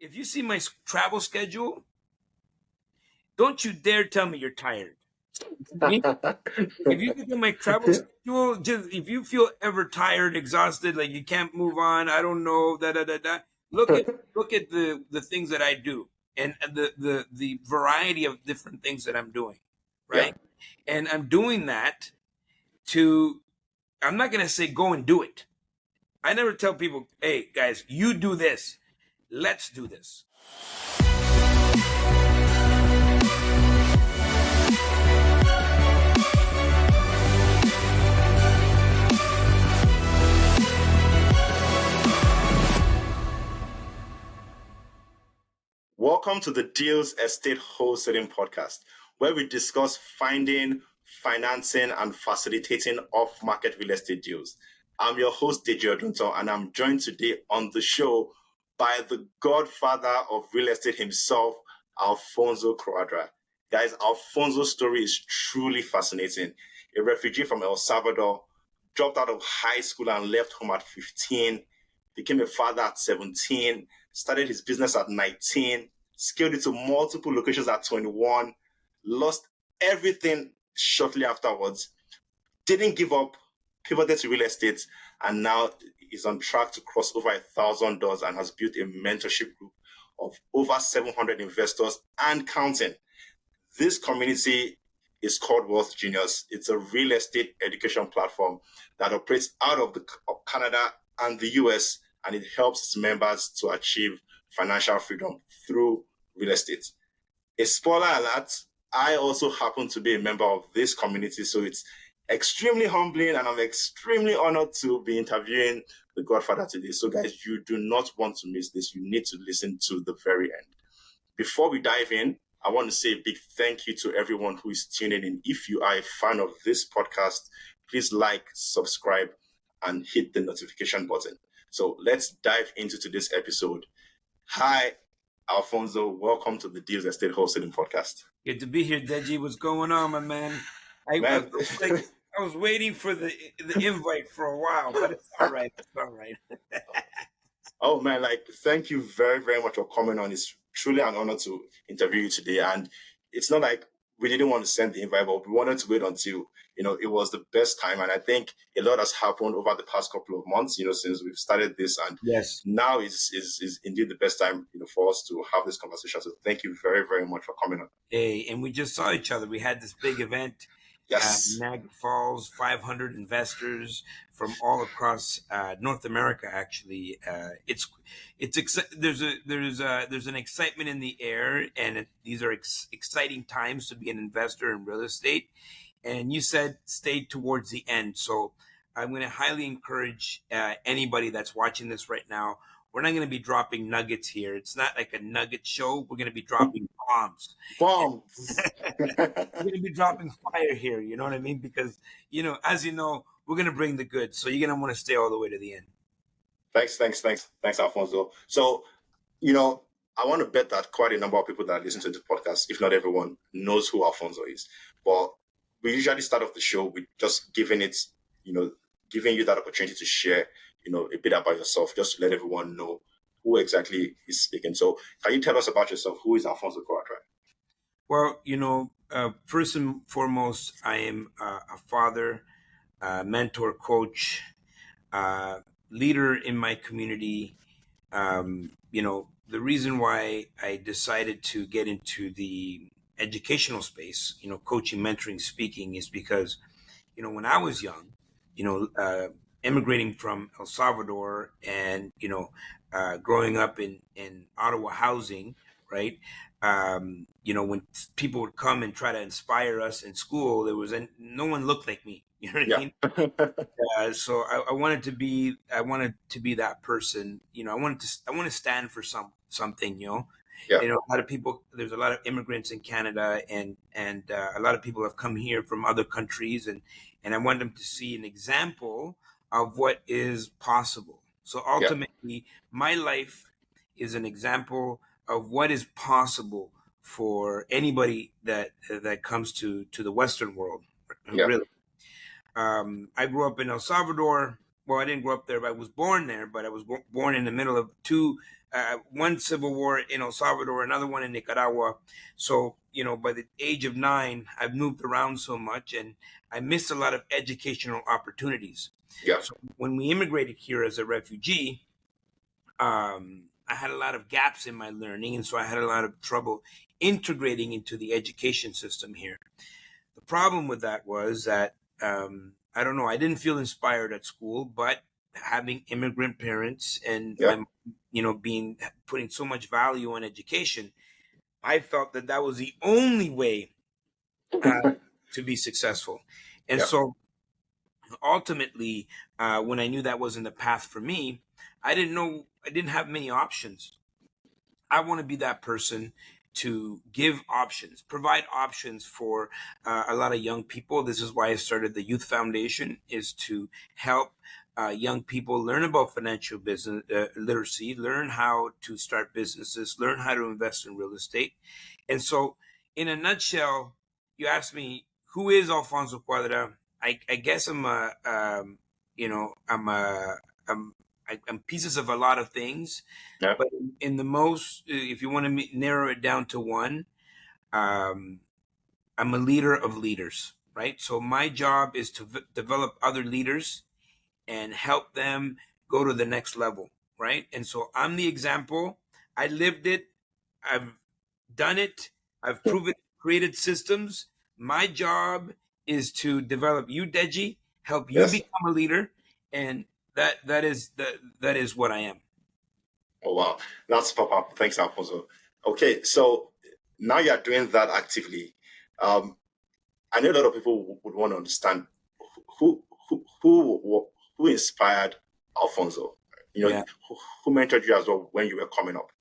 if you see my travel schedule, don't you dare tell me you're tired. If you look at my travel schedule, just if you feel ever tired, exhausted, like you can't move on, I don't know, look at the things that I do and the variety of different things that I'm doing, Yeah. right? And I'm doing that to I'm not gonna say go and do it. I never tell people, hey guys, you do this. Let's do this. Welcome to the Deals Estate Wholesaling Podcast, where we discuss finding, financing, and facilitating off-market real estate deals. I'm your host, Deji Oduntan, and I'm joined today on the show by the godfather of real estate himself, Alfonso Cuadra. Guys, Alfonso's story is truly fascinating. A refugee from El Salvador, dropped out of high school and left home at 15, became a father at 17, started his business at 19, scaled it to multiple locations at 21, lost everything shortly afterwards, didn't give up, pivoted to real estate, and now is on track to cross over $1,000 and has built a mentorship group of over 700 investors and counting. This community is called Wealth Genius. It's a real estate education platform that operates out of Canada and the US, and it helps its members to achieve financial freedom through real estate. A spoiler alert, I also happen to be a member of this community, so it's extremely humbling, and I'm extremely honored to be interviewing the Godfather today. So guys, you do not want to miss this. You need to listen to the very end. Before we dive in, I want to say a big thank you to everyone who is tuning in. If you are a fan of this podcast, please like, subscribe, and hit the notification button. So let's dive into today's episode. Hi, Alfonso. Welcome to the Deals Estate Wholesaling Podcast. Good to be here, Deji. What's going on, my man? I was waiting for the invite for a while, but it's all right. It's all right. Oh man, thank you very, very much for coming on. It's truly an honor to interview you today. And it's not like we didn't want to send the invite, but we wanted to wait until, it was the best time. And I think a lot has happened over the past couple of months, since we've started this. And yes, now is indeed the best time, for us to have this conversation. So thank you very, very much for coming on. Hey, and we just saw each other. We had this big event. Yes. Niagara Falls, 500 investors from all across North America. Actually, there's an excitement in the air, and these are exciting times to be an investor in real estate. And you said stay towards the end, so I'm going to highly encourage anybody that's watching this right now. We're not going to be dropping nuggets here. It's not like a nugget show. We're going to be dropping bombs. Bombs. We're going to be dropping fire here. You know what I mean? Because, as you know, we're going to bring the goods. So you're going to want to stay all the way to the end. Thanks, Alfonso. So, I want to bet that quite a number of people that listen to this podcast, if not everyone, knows who Alfonso is. But we usually start off the show with just giving you that opportunity to share a bit about yourself, just to let everyone know who exactly is speaking. So can you tell us about yourself? Who is Alfonso Cuadra? Well, first and foremost, I am a father, mentor, coach, leader in my community. The reason why I decided to get into the educational space, coaching, mentoring, speaking, is because, when I was young, immigrating from El Salvador and, growing up in Ottawa housing, right? When people would come and try to inspire us in school, no one looked like me. You know what I mean? So I wanted to be that person. I want to stand for something. Yeah. A lot of people. There's a lot of immigrants in Canada, and a lot of people have come here from other countries, and I want them to see an example of what is possible. So ultimately, my life is an example of what is possible for anybody that comes to the Western world. Yeah. Really. I grew up in El Salvador. well, I didn't grow up there, but I was born there. But I was born in the middle of two, one civil war in El Salvador, another one in Nicaragua. So, by the age of 9, I've moved around so much, and I missed a lot of educational opportunities. Yeah. So when we immigrated here as a refugee, I had a lot of gaps in my learning, and so I had a lot of trouble integrating into the education system here. The problem with that was that I don't know, I didn't feel inspired at school, but having immigrant parents and Yeah. my, being putting so much value on education, I felt that that was the only way to be successful. And Yeah. so ultimately, when I knew that wasn't the path for me, I didn't have many options. I want to be that person to give options, provide options for a lot of young people. This is why I started the Youth Foundation, is to help young people learn about financial business literacy, learn how to start businesses, learn how to invest in real estate. And so, in a nutshell, you asked me, who is Alfonso Cuadra? I guess I'm a, I'm a, I'm pieces of a lot of things, Yeah. but in the most, if you want to narrow it down to one, um, I'm a leader of leaders, right? So my job is to develop other leaders and help them go to the next level, right? And so I'm the example. I lived it. I've done it. I've proven created systems. My job is to develop you, Deji, help you Yes. become a leader, and that is what I am. Oh wow, that's pop. Thanks, Alfonso. Okay, so now you're doing that actively. Um, I know a lot of people would want to understand who inspired Alfonso. Yeah. Who mentored you as well when you were coming up.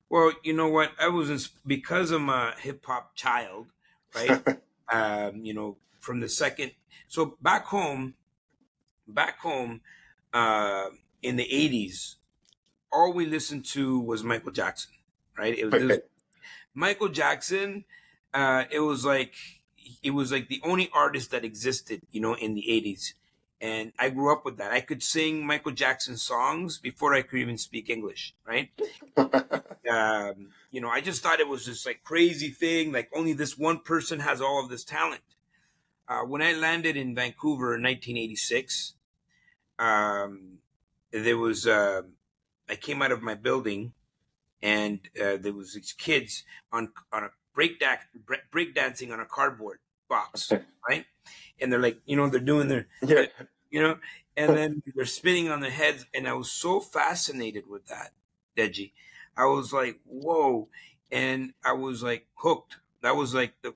Well, you know what? Because I'm a hip hop child, right? From the second, so back home, uh, in the '80s, all we listened to was Michael Jackson, right? It was Michael Jackson. It was like the only artist that existed, in the '80s, and I grew up with that. I could sing Michael Jackson songs before I could even speak English, right? I just thought it was this like crazy thing, like only this one person has all of this talent. When I landed in Vancouver in 1986, um, there was I came out of my building, and there was these kids on a break dancing on a cardboard box, right? And they're like, they're doing Yeah. you know, and then they're spinning on their heads, and I was so fascinated with that, Deji. I was like, whoa, and I was like hooked. That was like the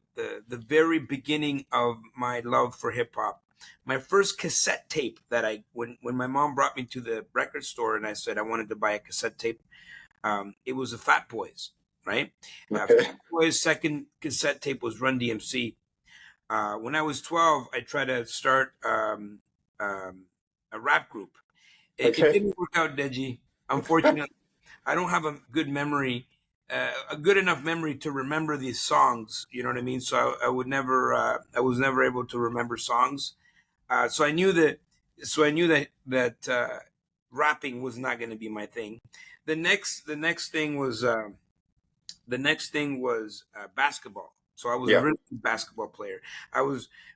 very beginning of my love for hip hop. My first cassette tape that when my mom brought me to the record store and I said I wanted to buy a cassette tape, it was the Fat Boys, right? Okay. Fat Boys' second cassette tape was Run DMC. When I was 12, I tried to start a rap group. It Okay. didn't work out, Deji. Unfortunately, I don't have a good memory, a good enough memory to remember these songs. You know what I mean? So I was never able to remember songs. So I knew that rapping was not going to be my thing. The next thing was basketball. So I was a Yeah. really good basketball player.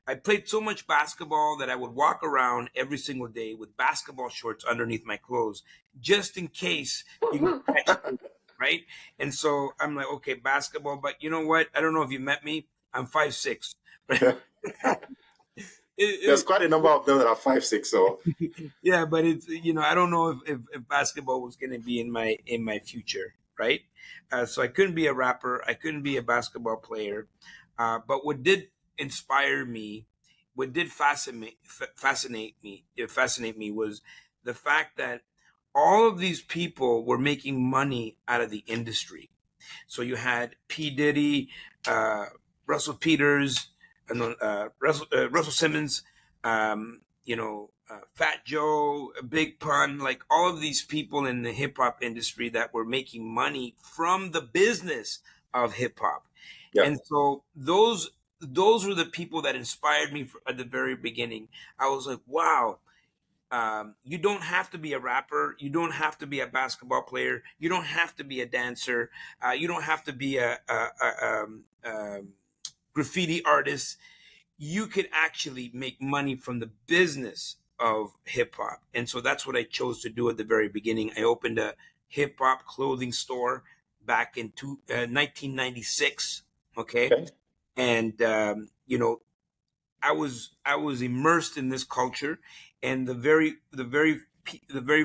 I played so much basketball that I would walk around every single day with basketball shorts underneath my clothes, just in case you can catch me, right? And so I'm like, okay, basketball, but you know what? I don't know if you met me. I'm 5'6". Yeah. There's it, quite a number of them that are 5'6". So yeah, but it's I don't know if basketball was going to be in my future, right? So I couldn't be a rapper, I couldn't be a basketball player, but what did inspire me, what did fascinate me was the fact that all of these people were making money out of the industry. So you had P Diddy, uh, Russell Peters, Russell Simmons, Fat Joe, Big Pun, like all of these people in the hip hop industry that were making money from the business of hip hop. yeah. And so those were the people that inspired me at the very beginning. I was like, wow, You don't have to be a rapper. You don't have to be a basketball player. You don't have to be a dancer. You don't have to be a graffiti artist. You could actually make money from the business of hip hop. And so that's what I chose to do at the very beginning. I opened a hip hop clothing store back in 1996. Okay. Okay. And, I was immersed in this culture, and the very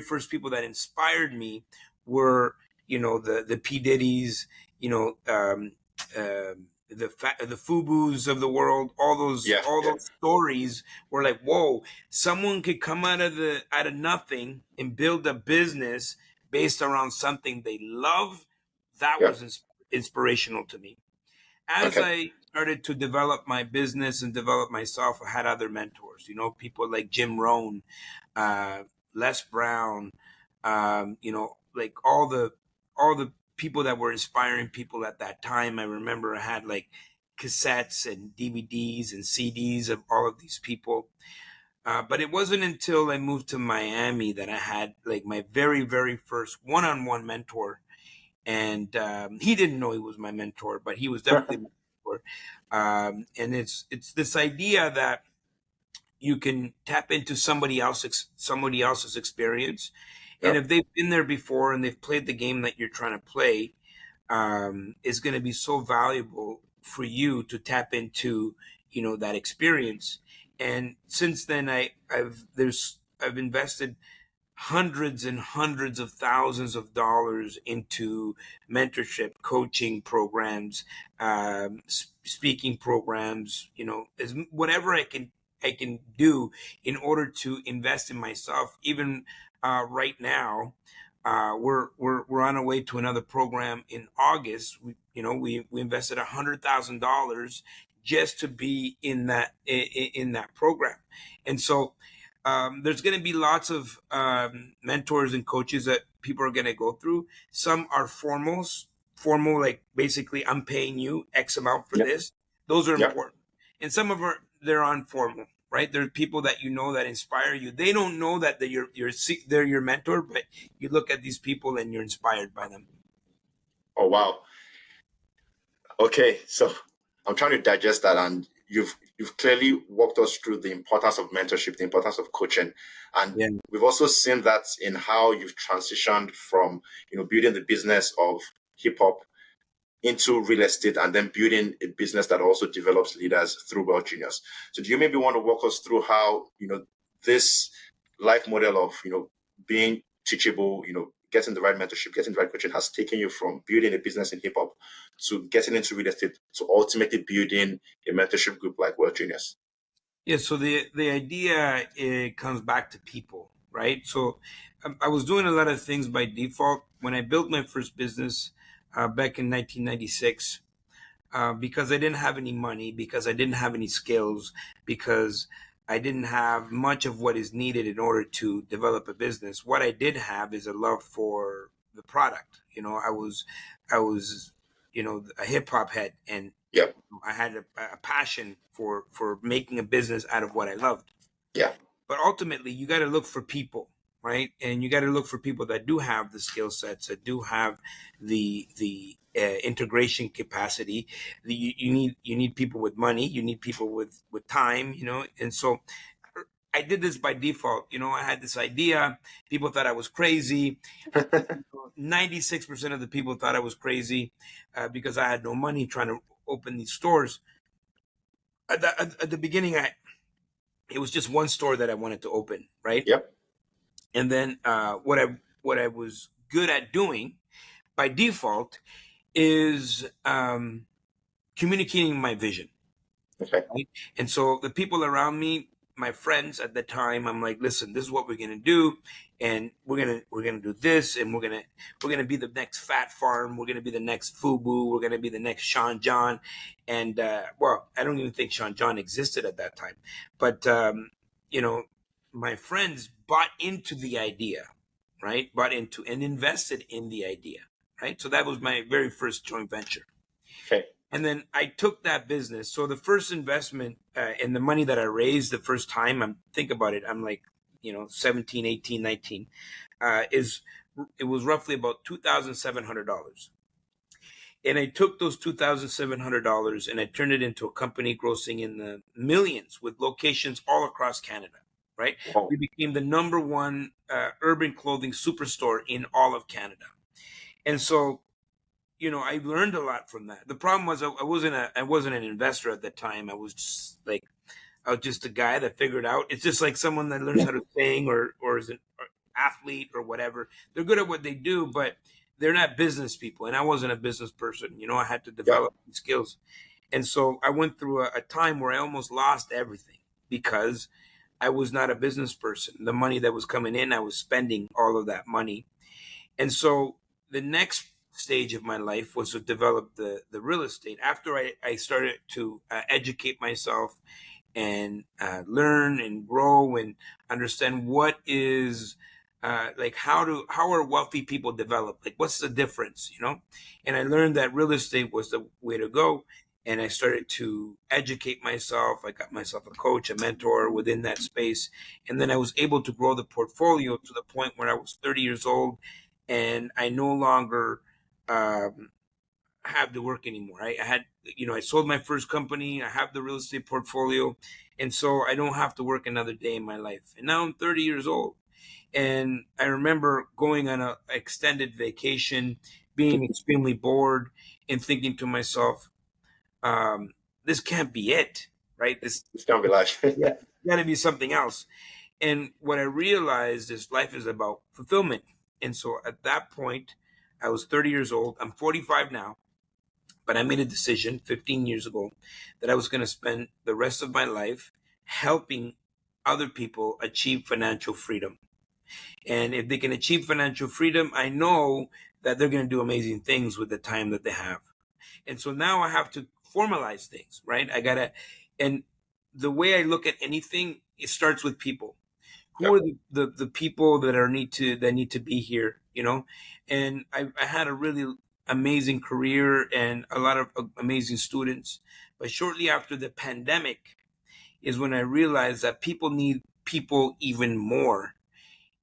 first people that inspired me were the P Diddy's, the Fubu's of the world. All those Yeah. all those stories were like, whoa, someone could come out of nothing and build a business based around something they love. That Yeah. was inspirational to me. As Okay. I started to develop my business and develop myself, I had other mentors, people like Jim Rohn, uh, Les Brown, like all the people that were inspiring people at that time. I remember I had like cassettes and DVDs and CDs of all of these people. But it wasn't until I moved to Miami that I had like my very, very first one-on-one mentor, and he didn't know he was my mentor, but he was definitely my mentor. And it's this idea that you can tap into somebody else's experience, and Yep. if they've been there before and they've played the game that you're trying to play, is going to be so valuable for you to tap into, that experience. And since then, I've invested hundreds and hundreds of thousands of dollars into mentorship, coaching programs, speaking programs. As whatever I can do in order to invest in myself. Even right now, we're on our way to another program in August. We invested $100,000 just to be in that program, and so there's going to be lots of mentors and coaches that people are going to go through. Some are formal, like basically I'm paying you X amount for Yep. this. Those are Yep. important. And some of they're informal, right? There are people that that inspire you. They don't know that they're your mentor, but you look at these people and you're inspired by them. Oh wow. Okay. So I'm trying to digest that, and you've clearly walked us through the importance of mentorship, the importance of coaching, and Yeah. we've also seen that in how you've transitioned from building the business of hip hop into real estate, and then building a business that also develops leaders through World Genius. So do you maybe want to walk us through how, this life model of, being teachable, getting the right mentorship, getting the right coaching has taken you from building a business in hip hop to getting into real estate to ultimately building a mentorship group like World Genius? Yeah, so the idea, it comes back to people, right? So I was doing a lot of things by default when I built my first business back in 1996, because I didn't have any money, because I didn't have any skills, because I didn't have much of what is needed in order to develop a business. What I did have is a love for the product. I was a hip hop head, and Yep. I had a passion for making a business out of what I loved. Yeah. But ultimately, you got to look for people, right? And you got to look for people that do have the skill sets, that do have the integration capacity. You need people with money. You need people with time. And so I did this by default. I had this idea. People thought I was crazy. 96% of the people thought I was crazy because I had no money trying to open these stores. At the beginning, it was just one store that I wanted to open, right? Yep. And then what I was good at doing by default is communicating my vision, Okay. right? And so the people around me, my friends at the time, I'm like, listen, this is what we're gonna do, and we're gonna do this, and we're gonna be the next Fat Farm, we're gonna be the next Fubu, we're gonna be the next Sean John, and well, I don't even think Sean John existed at that time, but you know, my friends bought into the idea, right? Bought into and invested in the idea, right? So that was my very first joint venture. Okay. And then I took that business. So the first investment and the money that I raised the first time, think about it. I'm like 17, 18, 19, it was roughly about $2,700. And I took those $2,700 and I turned it into a company grossing in the millions with locations all across Canada, right? Wow. We became the number one urban clothing superstore in all of Canada. And so, I learned a lot from that. The problem was I wasn't an investor at the time. I was just a guy that figured out. It's just like someone that learns how to sing or is an athlete or whatever. They're good at what they do, but they're not business people. And I wasn't a business person. I had to Yeah. develop these skills. And so I went through a time where I almost lost everything because I was not a business person. The money that was coming in, I was spending all of that money. And so the next stage of my life was to develop the real estate. After I started to educate myself and learn and grow and understand what is how are wealthy people develop, like what's the difference, and I learned that real estate was the way to go, and I started to educate myself. I got myself a coach, a mentor within that space, and then I was able to grow the portfolio to the point where I was 30 years old and I no longer um, have to work anymore. I had, I sold my first company. I have the real estate portfolio. And so I don't have to work another day in my life. And now I'm 30 years old. And I remember going on an extended vacation, being extremely bored and thinking to myself, this can't be it, right? It's gonna be like Yeah, got to be something else. And what I realized is life is about fulfillment. And so at that point, I was 30 years old. I'm 45 now. But I made a decision 15 years ago that I was going to spend the rest of my life helping other people achieve financial freedom. And if they can achieve financial freedom, I know that they're going to do amazing things with the time that they have. And so now I have to formalize things, right? And the way I look at anything, it starts with people. Who yeah, are the people that need to be here, And I had a really amazing career and a lot of amazing students. But shortly after the pandemic is when I realized that people need people even more.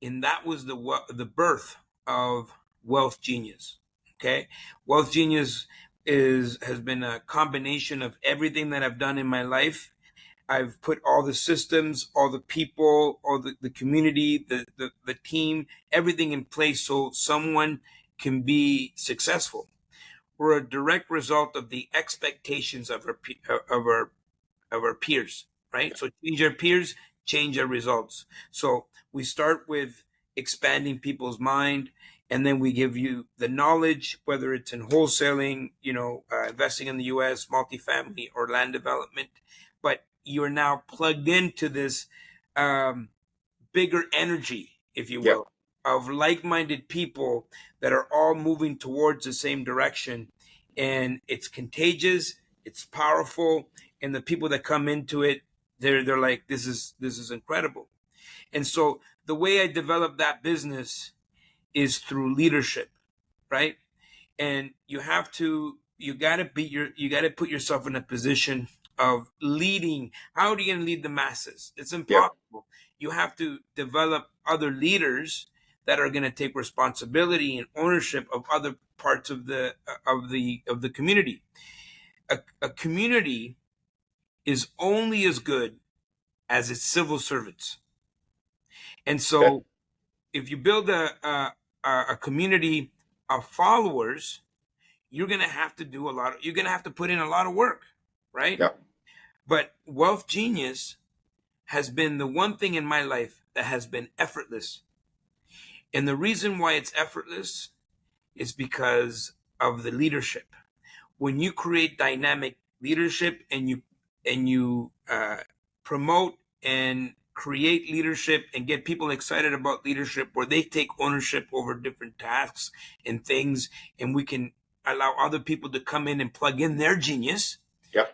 And that was the birth of Wealth Genius. Okay. Wealth Genius has been a combination of everything that I've done in my life. I've put all the systems, all the people, all the community, the team, everything in place so someone can be successful. We're a direct result of the expectations of our peers, right? So change our peers, change our results. So we start with expanding people's mind, and then we give you the knowledge, whether it's in wholesaling, investing in the U.S., multifamily, or land development. But you're now plugged into this bigger energy, if you yeah. will, of like-minded people that are all moving towards the same direction, and it's contagious, it's powerful, and the people that come into it, they're like, this is incredible. And so the way I developed that business is through leadership, right? And you got to put yourself in a position of leading. How are you going to lead the masses? It's Yeah. impossible. You have to develop other leaders that are going to take responsibility and ownership of other parts of the community. A community is only as good as its civil servants. And Okay. so if you build a community of followers, you're going to have to put in a lot of work, right? Yeah. But Wealth Genius has been the one thing in my life that has been effortless. And the reason why it's effortless is because of the leadership. When you create dynamic leadership and you promote and create leadership and get people excited about leadership where they take ownership over different tasks and things, and we can allow other people to come in and plug in their genius, Yeah.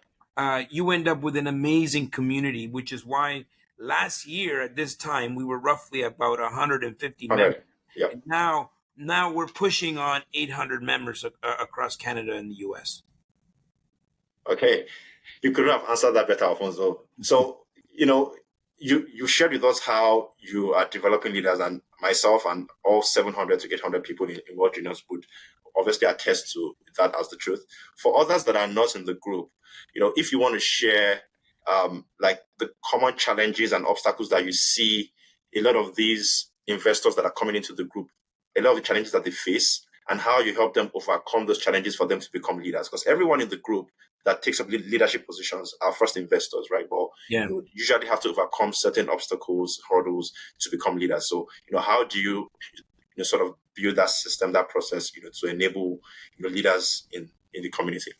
you end up with an amazing community, which is why last year at this time we were roughly about 150 members, 100. Yeah. and now we're pushing on 800 members across Canada and the US. Okay. You could have answered that better, Alfonso. So, you shared with us how you are developing leaders, and myself and all 700 to 800 people in World Juniors would obviously attest to that as the truth. For others that are not in the group, if you want to share like the common challenges and obstacles that you see a lot of these investors that are coming into the group, a lot of the challenges that they face, and how you help them overcome those challenges for them to become leaders. Because everyone in the group that takes up leadership positions are first investors, right? But Yeah. you usually have to overcome certain obstacles, hurdles to become leaders. So, how do you, sort of build that system, that process, to enable leaders in the community?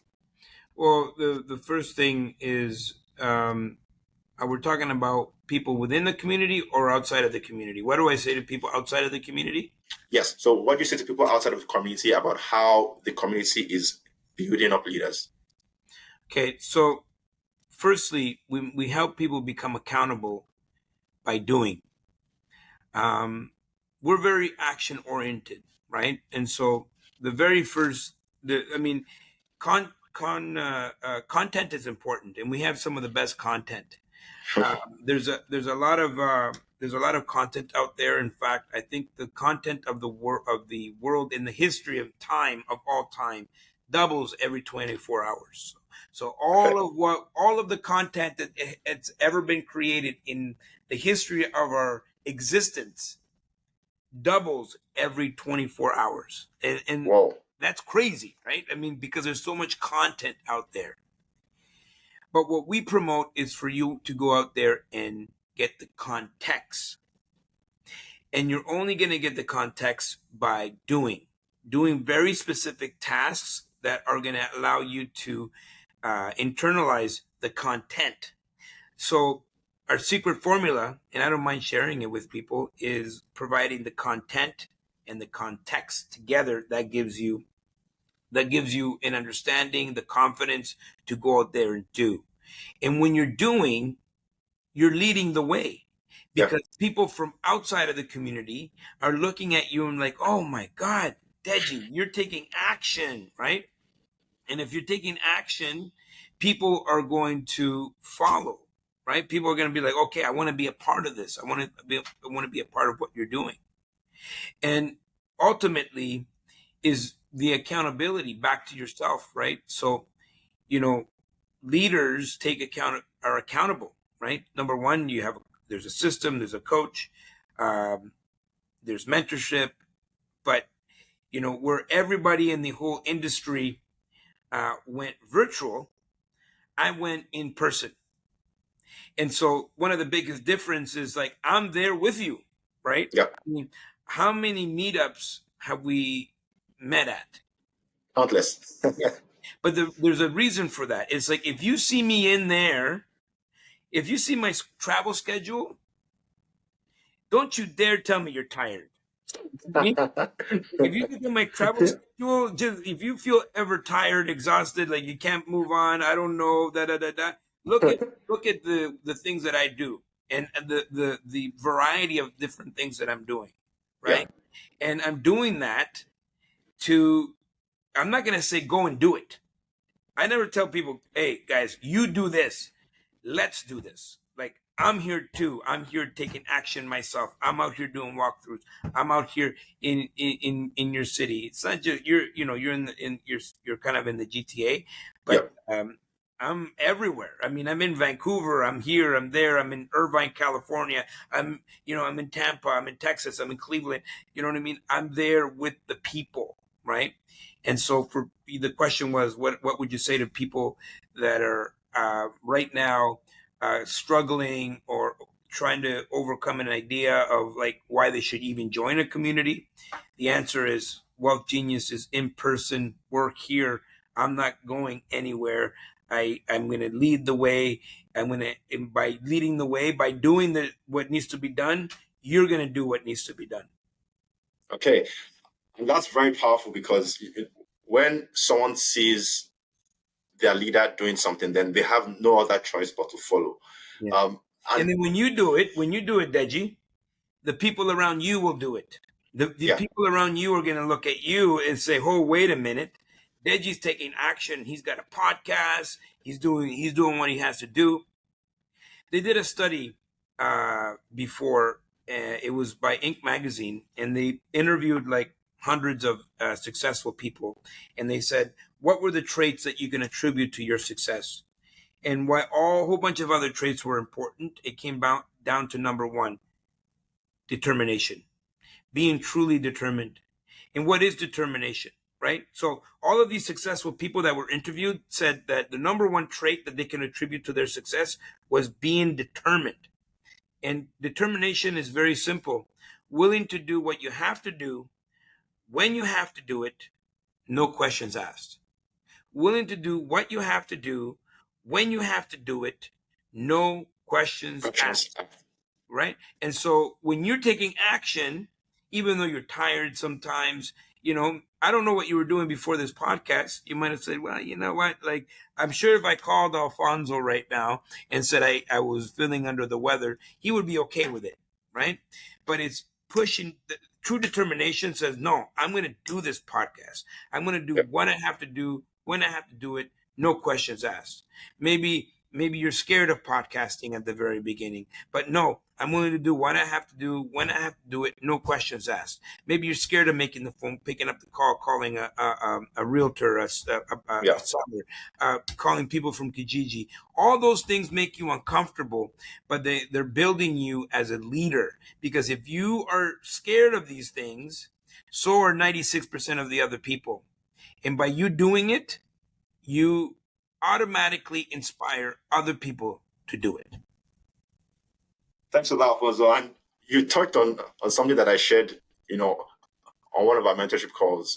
Well, the first thing is, we're talking about people within the community or outside of the community. What do I say to people outside of the community? Yes. So, what do you say to people outside of the community about how the community is building up leaders? Okay, so firstly, we help people become accountable by doing. We're very action oriented, right? And so the very first, I mean, content is important, and we have some of the best content. There's a lot of content out there. In fact, I think the content of the world in the history of time of all time doubles every 24 hours. So all of the content that it's ever been created in the history of our existence doubles every 24 hours. And Wow. that's crazy, right? I mean, because there's so much content out there. But what we promote is for you to go out there and get the context. And you're only going to get the context by doing very specific tasks that are going to allow you to internalize the content. So our secret formula, and I don't mind sharing it with people, is providing the content and the context together that gives you an understanding, the confidence to go out there and do. And when you're doing, you're leading the way, Yeah. because people from outside of the community are looking at you and like, oh my God, Deji, you're taking action, right? And if you're taking action, people are going to follow, right? People are going to be like, okay, I want to be a part of this. I want to be a part of what you're doing. And ultimately is the accountability back to yourself, right? So, leaders are accountable, right? Number one, there's a system, there's a coach, um, there's mentorship, but where everybody in the whole industry went virtual, I went in person. And so one of the biggest differences is like I'm there with you, right? Yeah. I mean, how many meetups have we met at? Countless. But there's a reason for that. It's like if you see me in there, if you see my travel schedule, don't you dare tell me you're tired. If you look at my travel schedule, just if you feel ever tired, exhausted, like you can't move on, I don't know, da da da da. Look at the things that I do, and the variety of different things that I'm doing, Yeah. right? And I'm doing that to. I'm not gonna say go and do it. I never tell people, hey guys, you do this. Let's do this. Like I'm here too. I'm here taking action myself. I'm out here doing walkthroughs. I'm out here in your city. It's not just you're you're kind of in the GTA, Yeah. but I'm everywhere. I mean, I'm in Vancouver. I'm here. I'm there. I'm in Irvine, California. I'm in Tampa. I'm in Texas. I'm in Cleveland. You know what I mean? I'm there with the people, right? And so for the question was, what would you say to people that are right now struggling or trying to overcome an idea of like why they should even join a community? The answer is Wealth Genius is in person work here. I'm not going anywhere. I'm going to lead the way. By leading the way, by doing what needs to be done, you're going to do what needs to be done. Okay. And that's very powerful because when someone sees their leader doing something, then they have no other choice but to follow. Yeah. Um, And and then when you do it, Deji, the people around you will do it. The yeah, people around you are going to look at you and say, "Oh, wait a minute, Deji's taking action. He's got a podcast. He's doing what he has to do." They did a study before. It was by Inc. magazine, and they interviewed like hundreds of successful people, and they said, "What were the traits that you can attribute to your success?" And why a whole bunch of other traits were important, it came down to number one: determination, being truly determined. And what is determination, right? So all of these successful people that were interviewed said that the number one trait that they can attribute to their success was being determined. And determination is very simple: willing to do what you have to do when you have to do it, no questions asked. Willing to do what you have to do when you have to do it, no questions asked. Right? And so when you're taking action, even though you're tired sometimes, I don't know what you were doing before this podcast. You might have said, well, you know what? Like, I'm sure if I called Alfonso right now and said I was feeling under the weather, he would be okay with it. Right? But it's pushing. True determination says, no, I'm going to do this podcast. I'm going to do what I have to do when I have to do it. No questions asked. Maybe you're scared of podcasting at the very beginning, but no, I'm willing to do what I have to do when I have to do it. No questions asked. Maybe you're scared of making the phone, picking up the call, calling a realtor, a seller, calling people from Kijiji. All those things make you uncomfortable, but they're building you as a leader, because if you are scared of these things, so are 96% of the other people. And by you doing it, you automatically inspire other people to do it. Thanks for that, Alfonso. And you touched on something that I shared, on one of our mentorship calls,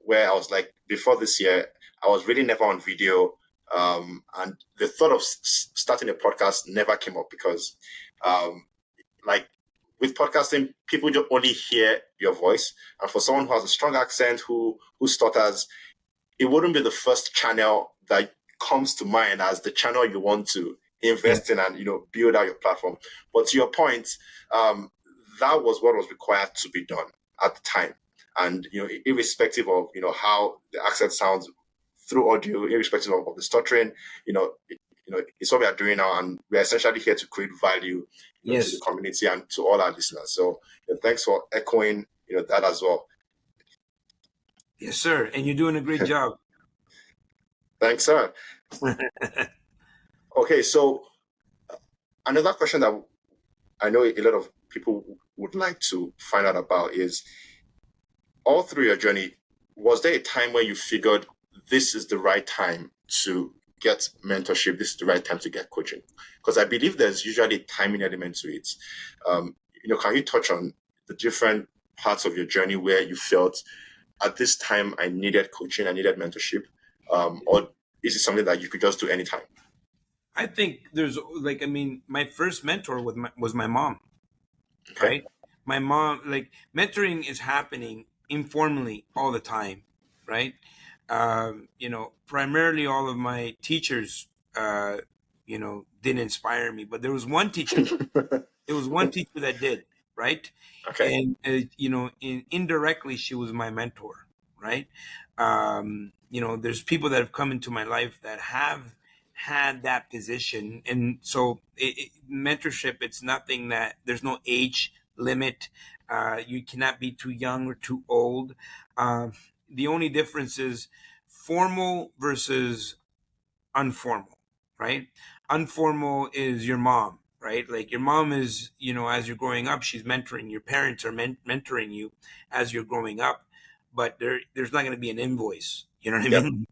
where I was like, before this year, I was really never on video. And the thought of starting a podcast never came up because, like, with podcasting, people just only hear your voice. And for someone who has a strong accent, who stutters, it wouldn't be the first channel that comes to mind as the channel you want to invest in and build out your platform. But to your point, that was what was required to be done at the time. And irrespective of how the accent sounds through audio, irrespective of the stuttering, it's what we are doing now, and we're essentially here to create value to the community and to all our listeners. So thanks for echoing that as well. Yes, sir. And you're doing a great job. Thanks, sir. Okay, so another question that I know a lot of people would like to find out about is, all through your journey, was there a time where you figured this is the right time to get mentorship, this is the right time to get coaching? Because I believe there's usually a timing element to it. Can you touch on the different parts of your journey where you felt, at this time, I needed coaching, I needed mentorship? Or is it something that you could just do anytime? I think there's my first mentor was my mom. Okay. Right? My mom, mentoring is happening informally all the time, right? Primarily all of my teachers, didn't inspire me, but there was one teacher. There was one teacher that did, right? Okay. And indirectly, she was my mentor, right? There's people that have come into my life that have had that position, and so mentorship, it's nothing that there's no age limit. You cannot be too young or too old. The only difference is formal versus informal, right? Informal is your mom, right? Like, your mom is, as you're growing up, she's mentoring. Your parents are mentoring you as you're growing up, but there's not going to be an invoice. You know what I mean?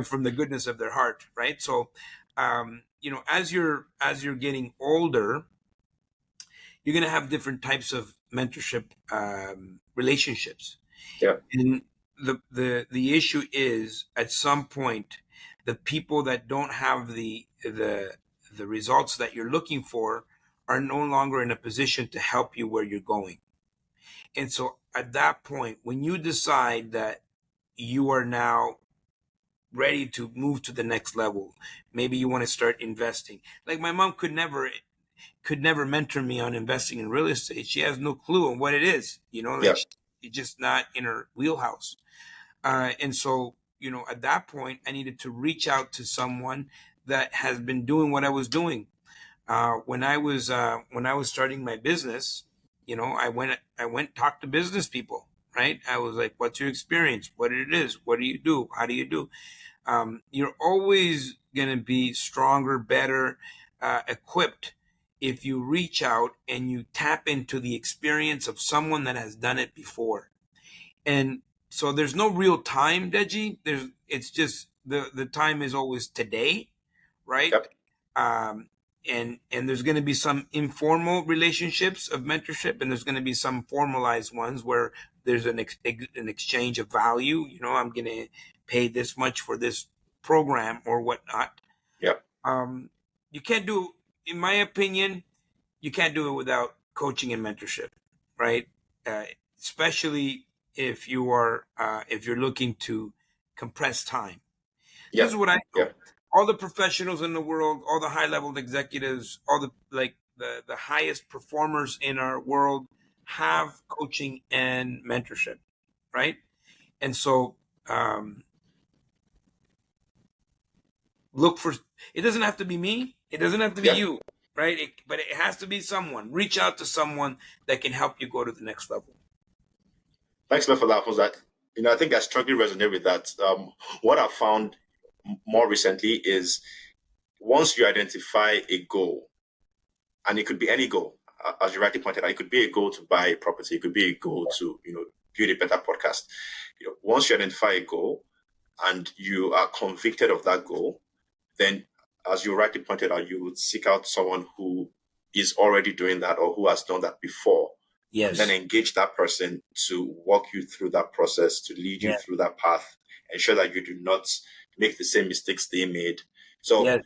From the goodness of their heart, right? So, as you're getting older, you're going to have different types of mentorship relationships. Yeah. And the issue is, at some point, the people that don't have the results that you're looking for are no longer in a position to help you where you're going. And so at that point, when you decide that you are now ready to move to the next level, maybe you want to start investing. Like, my mom could never mentor me on investing in real estate. She has no clue on what it is, it's just not in her wheelhouse. And so, at that point, I needed to reach out to someone that has been doing what I was doing. When I was starting my business, I went talked to business people, right? I was like, "What's your experience? What it is? What do you do? How do you do?" You're always going to be stronger, better equipped if you reach out and you tap into the experience of someone that has done it before. And so there's no real time, Deji. It's just the time is always today, right? Yep. Um, and there's going to be some informal relationships of mentorship, and there's going to be some formalized ones where there's an exchange of value. I'm going to pay this much for this program or whatnot. Yep. Um, you can't do, in my opinion, you can't do it without coaching and mentorship, right? Uh, Especially if you're looking to compress time. This is Yep. what I know. Yep. All the professionals in the world, all the high level executives, all the highest performers in our world have coaching and mentorship, right? And so look for it doesn't have to be me, it doesn't have to be Yep. you, right? But it has to be someone. Reach out to someone that can help you go to the next level. Thanks a lot for that. Was that I think I strongly resonate with that. What I found more recently is once you identify a goal, and it could be any goal, as you rightly pointed out, it could be a goal to buy a property, it could be a goal to build a better podcast. Once you identify a goal and you are convicted of that goal, then as you rightly pointed out, you would seek out someone who is already doing that or who has done that before, and then Yes. engage that person to walk you through that process, to lead you Yeah. through that path, ensure that you do not make the same mistakes they made. So, Yes.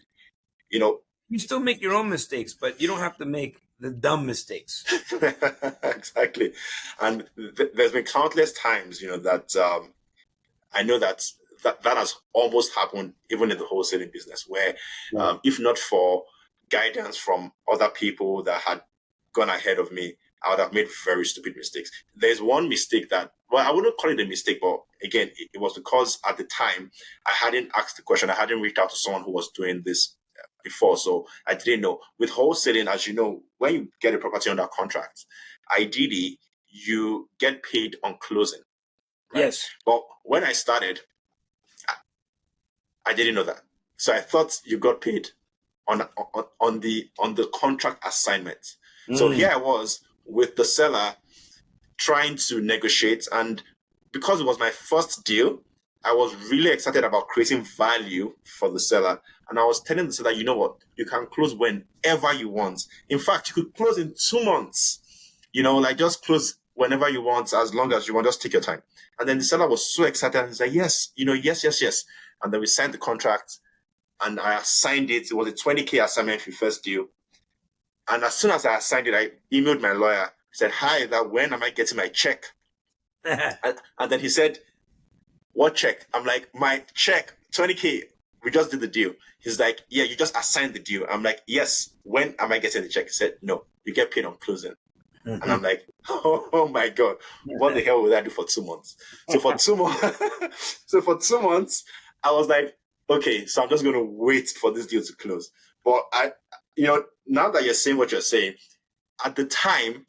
you know, You still make your own mistakes, but you don't have to make the dumb mistakes. exactly. And there's been countless times, that I know that has almost happened even in the wholesaling business, where Yeah. if not for guidance from other people that had gone ahead of me, I would have made very stupid mistakes. There's one mistake that, well, I wouldn't call it a mistake, but again, it was because at the time I hadn't asked the question, I hadn't reached out to someone who was doing this before, so I didn't know. With wholesaling, as you know, when you get a property under contract, ideally you get paid on closing, right? Yes. But when I started, I didn't know that. So I thought you got paid on the contract assignment. So Mm. here I was with the seller trying to negotiate, and because it was my first deal, I was really excited about creating value for the seller. And I was telling the seller, you know what, you can close whenever you want. In fact, you could close in 2 months. Like just close whenever you want, as long as you want, just take your time. And then the seller was so excited and he said, yes, yes, yes, yes. And then we signed the contract and I assigned it. It was a 20K assignment for first deal. And as soon as I assigned it, I emailed my lawyer, said, hi, that when am I getting my check? And then he said, what check? I'm like, my check, 20K. We just did the deal. He's like, yeah, you just assigned the deal. I'm like, yes. When am I getting the check? He said, no, you get paid on closing. And I'm like, oh my God, what the hell will I do for 2 months? So for 2 months, I was like, okay, so I'm just going to wait for this deal to close. But now that you're saying what you're saying, at the time,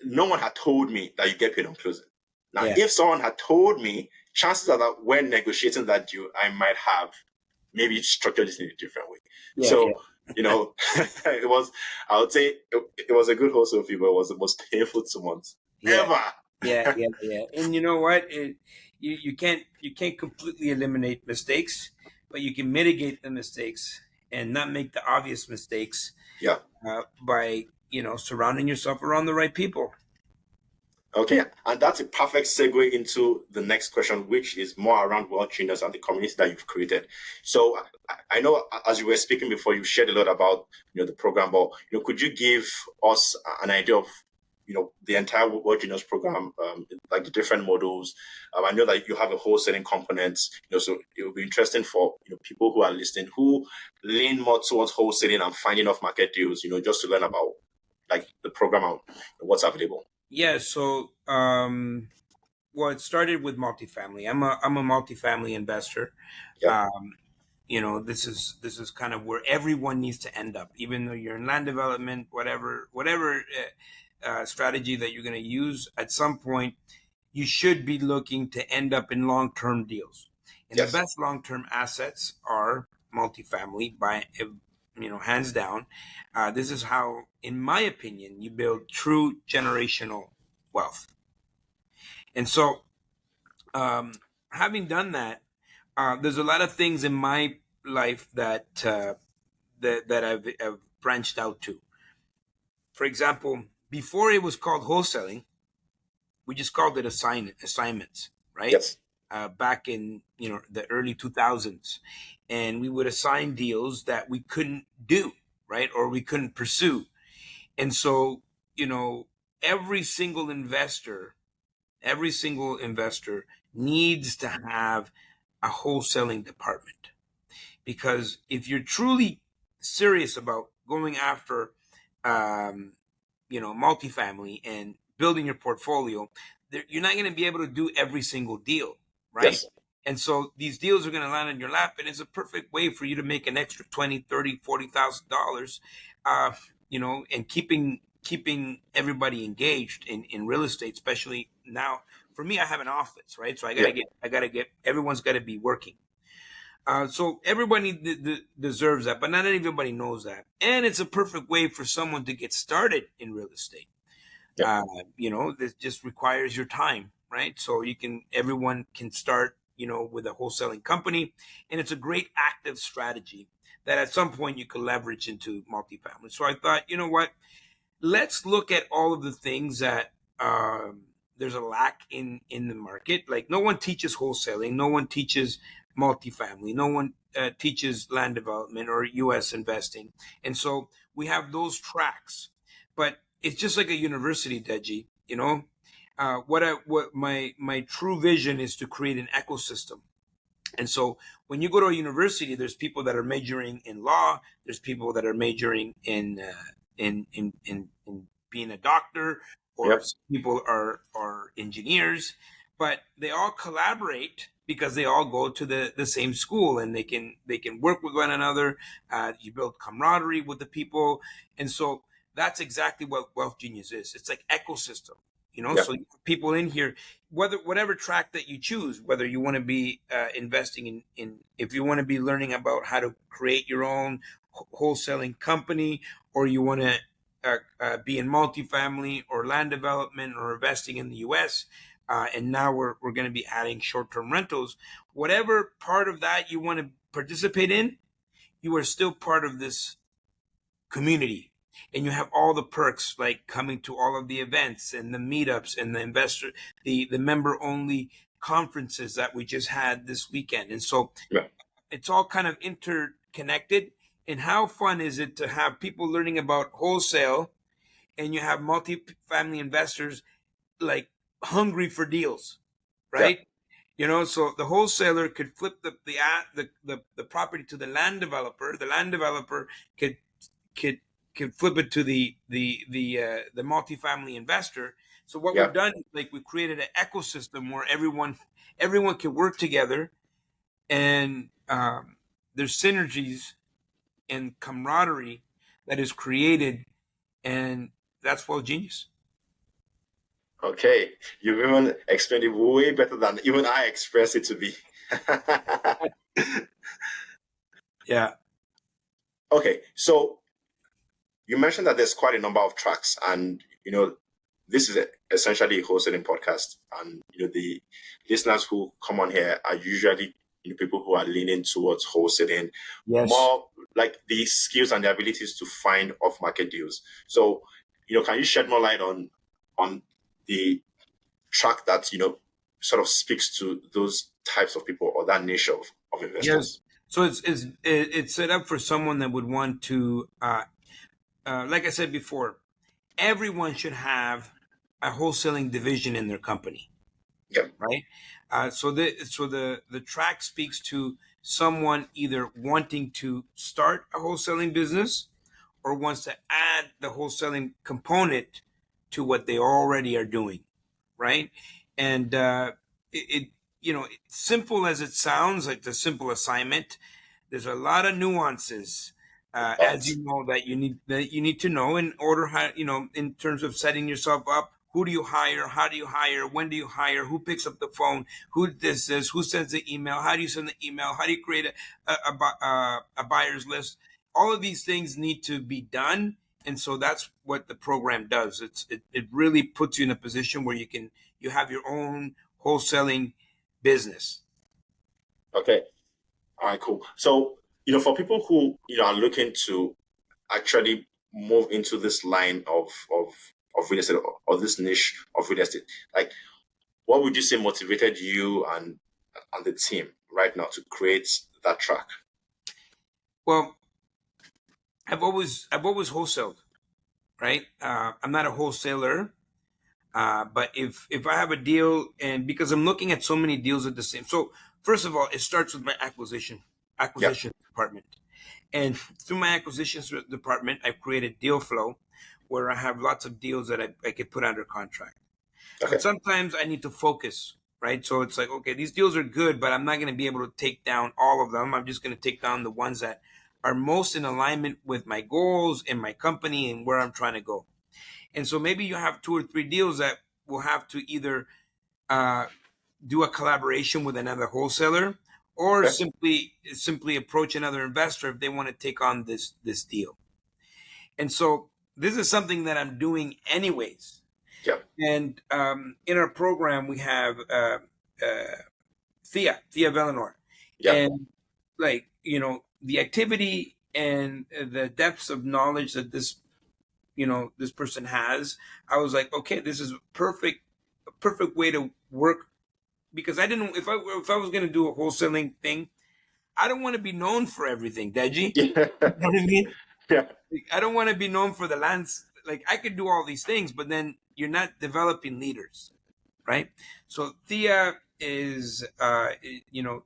no one had told me that you get paid on closing. Now, Yeah. if someone had told me, chances are that when negotiating that deal, I might have maybe structured this in a different way. Yeah. So, it was, I would say it was a good wholesale fee, but it was the most painful 2 months Yeah. ever. Yeah. And you know what? You can't completely eliminate mistakes, but you can mitigate the mistakes and not make the obvious mistakes Yeah. by surrounding yourself around the right people. Okay, and that's a perfect segue into the next question, which is more around world trainers and the community that you've created. So I know as you were speaking before, you shared a lot about the program, but could you give us an idea of the entire world trainers program, like the different models? I know that you have a wholesaling component, so it will be interesting for people who are listening who lean more towards wholesaling and finding off market deals, just to learn about like the program and what's available. Yeah. So, well, it started with multifamily. I'm a multifamily investor. Yep. Um, this is kind of where everyone needs to end up, even though you're in land development, whatever strategy that you're going to use. At some point, you should be looking to end up in long-term deals. And the Yes. best long-term assets are multifamily, by hands down. This is how, in my opinion, you build true generational wealth. And so, having done that, there's a lot of things in my life that I've branched out to. For example, before it was called wholesaling, we just called it assignments, right? Yes. Back in the early 2000s, and we would assign deals that we couldn't do, right, or we couldn't pursue. And so, every single investor, every single investor needs to have a wholesaling department, because if you're truly serious about going after multifamily and building your portfolio, you're not going to be able to do every single deal, right? Yes. And so these deals are going to land in your lap, and it's a perfect way for you to make an extra 20, 30, $40,000, and keeping everybody engaged in real estate, especially now. For me, I have an office, right? So Yeah. I gotta get everyone's got to be working. So everybody deserves that, but not everybody knows that. And it's a perfect way for someone to get started in real estate. Yeah. This just requires your time, right? So everyone can start, with a wholesaling company, and it's a great active strategy that at some point you could leverage into multifamily. So I thought, you know what? Let's look at all of the things that there's a lack in the market. Like, no one teaches wholesaling, no one teaches multifamily, no one teaches land development or U.S. investing, and so we have those tracks. But it's just like a university, Deji. What my true vision is to create an ecosystem. And so when you go to a university, there's people that are majoring in law. There's people that are majoring in being a doctor, or Yep. people are engineers, but they all collaborate because they all go to the same school, and they can work with one another. You build camaraderie with the people, and so that's exactly what Wealth Genius is. It's like ecosystem. Yeah. So people in here, whatever track that you choose, whether you want to be investing if you want to be learning about how to create your own wholesaling company, or you want to be in multifamily or land development or investing in the U.S., and now we're going to be adding short-term rentals. Whatever part of that you want to participate in, you are still part of this community, and you have all the perks, like coming to all of the events and the meetups and the member only conferences that we just had this weekend. And so Yeah. it's all kind of interconnected. And how fun is it to have people learning about wholesale, and you have multifamily investors like hungry for deals, Yeah. right? So the wholesaler could flip the property to the land developer. The land developer could could flip it to the multifamily investor. So what Yeah. we've done is, like, we've created an ecosystem where everyone can work together, and there's synergies and camaraderie that is created, and that's Wealth Genius. Okay. You've even explained it way better than even I expressed it to be. Yeah. Okay. So you mentioned that there's quite a number of tracks, and this is essentially a wholesaling podcast, and the listeners who come on here are usually people who are leaning towards wholesaling, Yes. more like the skills and the abilities to find off-market deals. So, can you shed more light on the track that sort of speaks to those types of people or that niche of Yes. investors? So it's set up for someone that would want to, like I said before, everyone should have a wholesaling division in their company, Yeah. right? So the track speaks to someone either wanting to start a wholesaling business, or wants to add the wholesaling component to what they already are doing, right? And it simple as it sounds, like the simple assignment, There's a lot of nuances, as But you know, that you need to know in order how, in terms of setting yourself up. Who do you hire? How do you hire? When do you hire? Who picks up the phone? Who does this? Who sends the email? How do you send the email? How do you create a buyer's list? All of these things need to be done, and so that's what the program does. It really puts you in a position where you have your own wholesaling business. okay, all right, cool. So for people who are looking to actually move into this line of real estate, or this niche of real estate, like, what would you say motivated you and the team right now to create that track? Well, I've always wholesaled, right? I'm not a wholesaler, but if I have a deal, and because I'm looking at so many deals at the same, so first of all, it starts with my Yeah. acquisition department, and through my acquisitions department, I've created deal flow, where I have lots of deals that I could put under contract. But Okay. sometimes I need to focus, right? So it's like, okay, these deals are good, but I'm not going to be able to take down all of them. I'm just going to take down the ones that are most in alignment with my goals and my company and where I'm trying to go. And so maybe you have two or three deals that will have to either uh, do a collaboration with another wholesaler, or Okay. simply approach another investor if they want to take on this deal. And so this is something that I'm doing anyways. Yeah. And in our program, we have Thea Vellenor. Yeah. And, like, the activity and the depths of knowledge that this person has, I was like, okay, this is a perfect way to work, because I didn't, if I was going to do a wholesaling thing, I don't want to be known for everything, Deji. Yeah. You know what I mean? Yeah. Like, I don't want to be known for the lands. Like, I could do all these things, but then you're not developing leaders, right? So Thea is,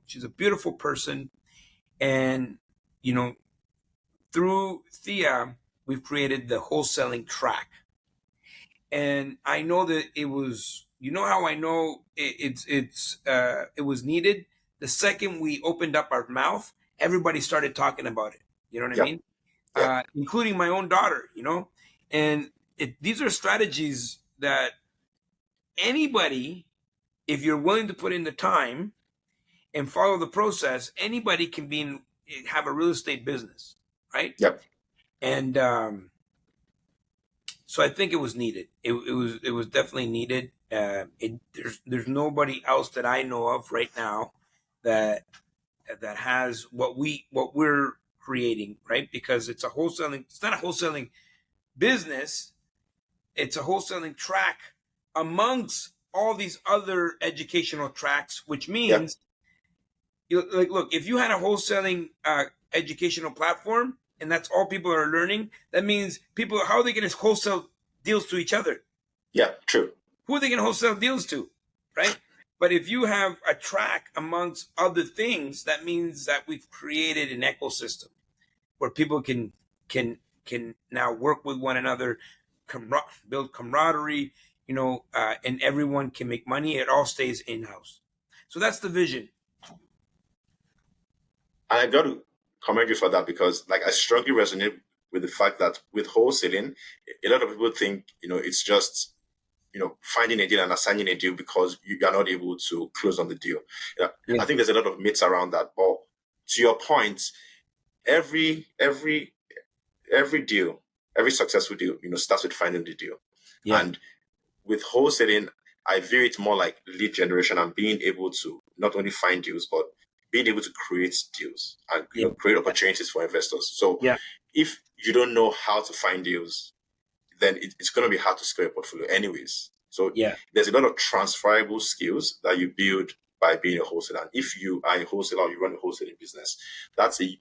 she's a beautiful person, and you know, through Thea, we've created the wholesaling track, and I know that it was. You know how I know it was needed? The second we opened up our mouth, everybody started talking about it. You know what I Yeah. mean? Yeah. Including my own daughter, and these are strategies that anybody, if you're willing to put in the time and follow the process, anybody can have a real estate business, right? Yeah. And so I think it was needed. It was definitely needed. There's nobody else that I know of right now that has what we're creating, right? Because it's a wholesaling. It's not a wholesaling business. It's a wholesaling track amongst all these other educational tracks, which Yeah. means, like, look, if you had a wholesaling educational platform and that's all people are learning, that means people, how are they going to wholesale deals to each other? Yeah. True. Who are they going to wholesale deals to, right? But if you have a track amongst other things, that means that we've created an ecosystem where people can now work with one another, build camaraderie, and everyone can make money. It all stays in house. So that's the vision. And I got to commend you for that, because, like, I strongly resonate with the fact that with wholesaling, a lot of people think, it's just, finding a deal and assigning a deal because you are not able to close on the deal. Yeah, I think there's a lot of myths around that. But to your point, every every every deal, every successful deal, starts with finding the deal. yeah, And with wholesaling, I view it more like lead generation and being able to not only find deals, but being able to create deals and yeah, create opportunities for investors. So yeah, if you don't know how to find deals, then it's going to be hard to scale a portfolio anyways. So yeah, there's a lot of transferable skills that you build by being a wholesaler. And if you are a wholesaler or you run a wholesaling business, that's a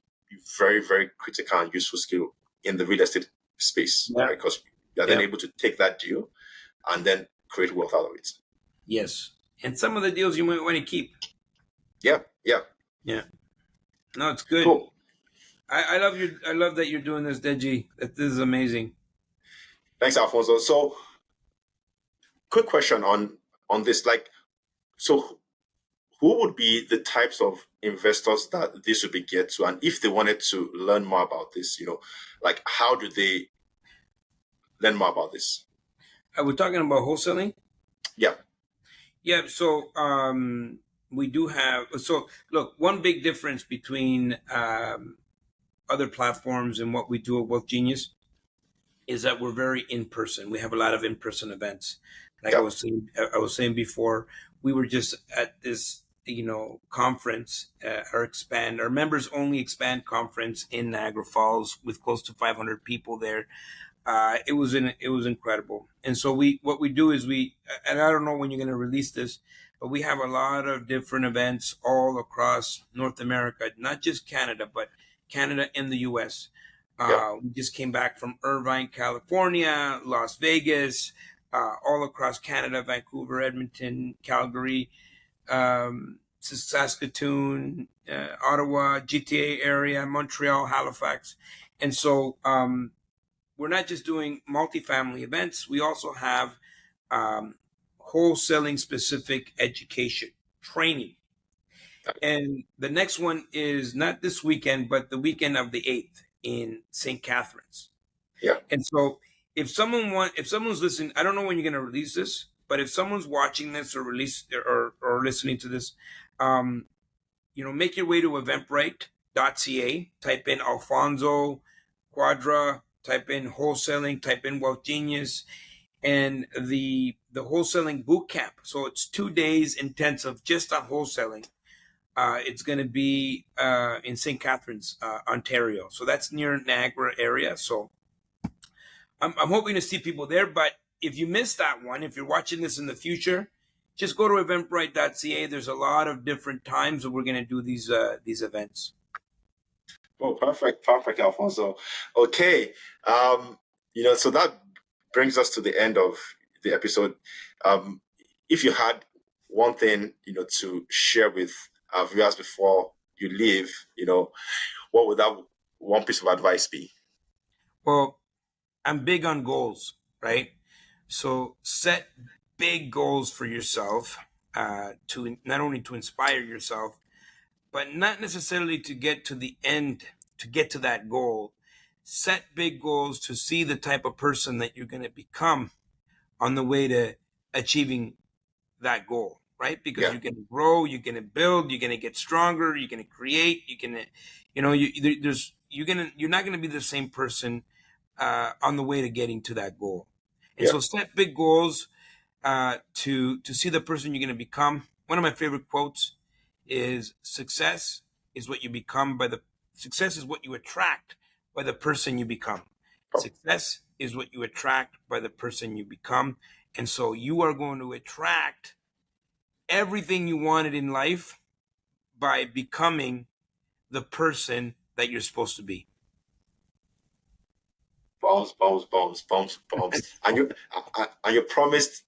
very, very critical and useful skill in the real estate space, yeah, right? Because you're then yeah. able to take that deal and then create wealth out of it. Yes. And some of the deals you might want to keep. Yeah, yeah. Yeah. No, it's good. Cool. I love that you're doing this, Deji. That this is amazing. Thanks, Alfonso. So quick question on this. Like, so who would be the types of investors that this would be geared to? And if they wanted to learn more about this, like how do they learn more about this? We're talking about wholesaling. Yeah, Yeah. So we do have. So look, one big difference between other platforms and what we do at Wealth Genius is that we're very in person. We have a lot of in person events. Like yeah, I was saying before, we were just at this conference, our members only expand conference in Niagara Falls with close to 500 people there. It was incredible. And so what we do is and I don't know when you're going to release this, but we have a lot of different events all across North America, not just Canada, but Canada and the US. yeah. We just came back from Irvine, California, Las Vegas, all across Canada, Vancouver, Edmonton, Calgary, Saskatoon, Ottawa, GTA area, Montreal, Halifax. And so we're not just doing multifamily events, we also have wholesaling specific education training. And the next one is not this weekend, but the weekend of the 8th in St. Catharines. Yeah. And so if someone's listening, I don't know when you're going to release this, but if someone's watching this or listening to this, make your way to eventbrite.ca, type in Alfonso Quadra, type in wholesaling, type in Wealth Genius, and the wholesaling boot camp. So it's 2 days intensive just on wholesaling. It's going to be in St. Catharines, Ontario. So that's near Niagara area. So I'm hoping to see people there. But if you missed that one, if you're watching this in the future, just go to eventbrite.ca. There's a lot of different times that we're going to do these events. Oh, perfect, Alfonso. Okay, so that brings us to the end of the episode. If you had one thing, to share with our viewers before you leave, what would that one piece of advice be? Well, I'm big on goals, right? So set big goals for yourself to not only to inspire yourself, but not necessarily to get to the end, to get to that goal. Set big goals to see the type of person that you're going to become on the way to achieving that goal, right? Because Yeah. you're going to grow, you're going to build, you're going to get stronger, you're going to create, you're going to, you're not going to be the same person on the way to getting to that goal. And Yeah. so set big goals to see the person you're going to become. One of my favorite quotes is success is what you attract by the person you become. Success is what you attract by the person you become. And so you are going to attract everything you wanted in life by becoming the person that you're supposed to be. Bombs. And you promised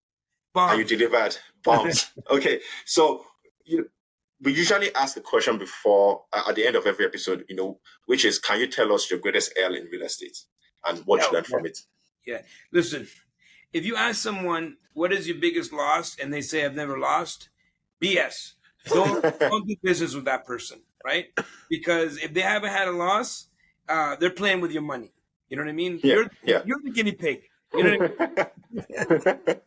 Bombs. and you delivered. Bombs. Okay, so we usually ask a question before at the end of every episode, which is, can you tell us your greatest L in real estate and what you learned from it? Yeah. Listen, if you ask someone what is your biggest loss and they say I've never lost, BS. Don't do business with that person, right? Because if they haven't had a loss, they're playing with your money. You know what I mean? Yeah, You're the guinea pig. You know what I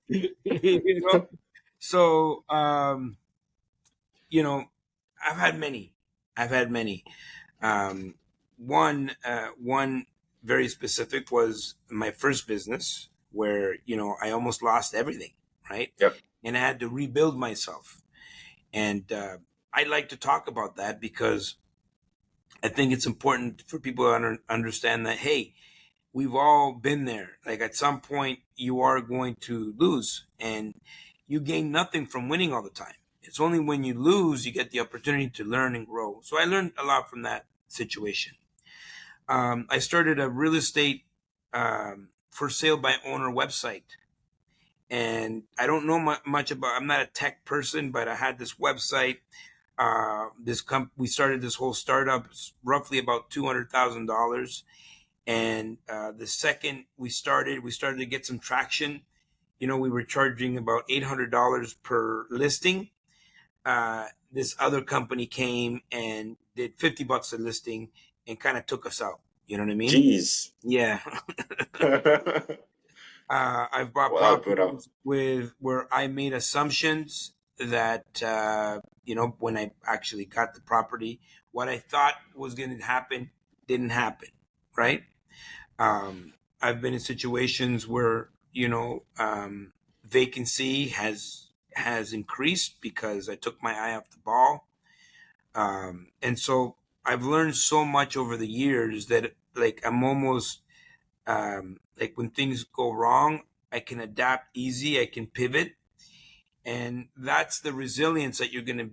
mean? So I've had many. One very specific was my first business where I almost lost everything, right? Yep. And I had to rebuild myself. And I like to talk about that because I think it's important for people to understand that, hey, we've all been there. Like at some point you are going to lose and you gain nothing from winning all the time. It's only when you lose, you get the opportunity to learn and grow. So I learned a lot from that situation. I started a real estate for sale by owner website. And I don't know much about, I'm not a tech person, but I had this website. We started this whole startup, roughly about $200,000. And the second we started to get some traction. We were charging about $800 per listing. this other company came and did $50 a listing and kind of took us out. You know what I mean? Jeez. Yeah. I've bought Wow, brother. properties with where I made assumptions that when I actually got the property, what I thought was going to happen didn't happen, right? I've been in situations where vacancy has increased because I took my eye off the ball, and so I've learned so much over the years that like I'm almost like when things go wrong, I can adapt easy, I can pivot. And that's the resilience that you're going to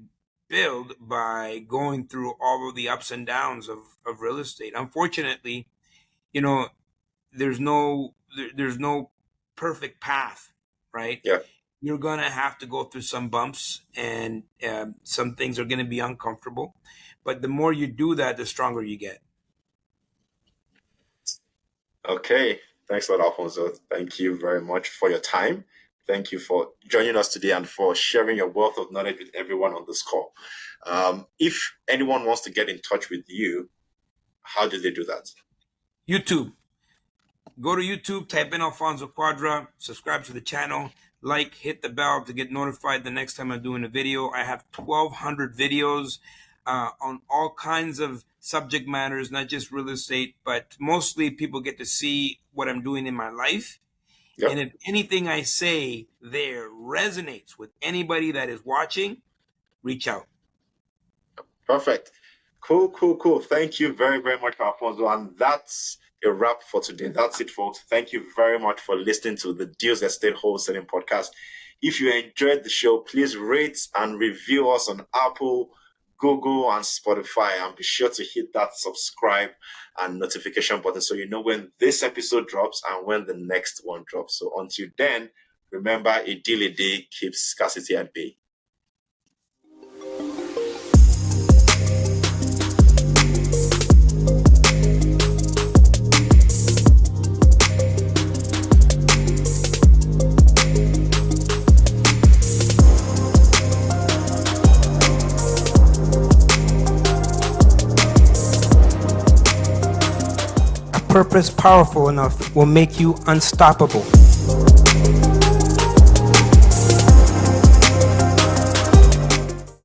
build by going through all of the ups and downs of real estate. Unfortunately, you know, there's no perfect path, right? Yeah. You're going to have to go through some bumps and some things are going to be uncomfortable. But the more you do that, the stronger you get. Okay. Thanks a lot, Alfonso. Thank you very much for your time. Thank you for joining us today and for sharing your wealth of knowledge with everyone on this call. If anyone wants to get in touch with you, how do they do that? YouTube. Go to YouTube, type in Alfonso Quadra, subscribe to the channel, hit the bell to get notified the next time I'm doing a video. I have 1,200 videos on all kinds of subject matters, not just real estate, but mostly people get to see what I'm doing in my life. Yep. And if anything I say there resonates with anybody that is watching, reach out. Perfect. Cool. Thank you very, very much, Alfonso. And that's a wrap for today. That's it, folks. Thank you very much for listening to the Deals Estate Wholesaling Podcast. If you enjoyed the show, please rate and review us on Apple, Google, and Spotify. And be sure to hit that subscribe and notification button so you know when this episode drops and when the next one drops. So until then, remember, a deal a day keeps scarcity at bay. Purpose powerful enough will make you unstoppable.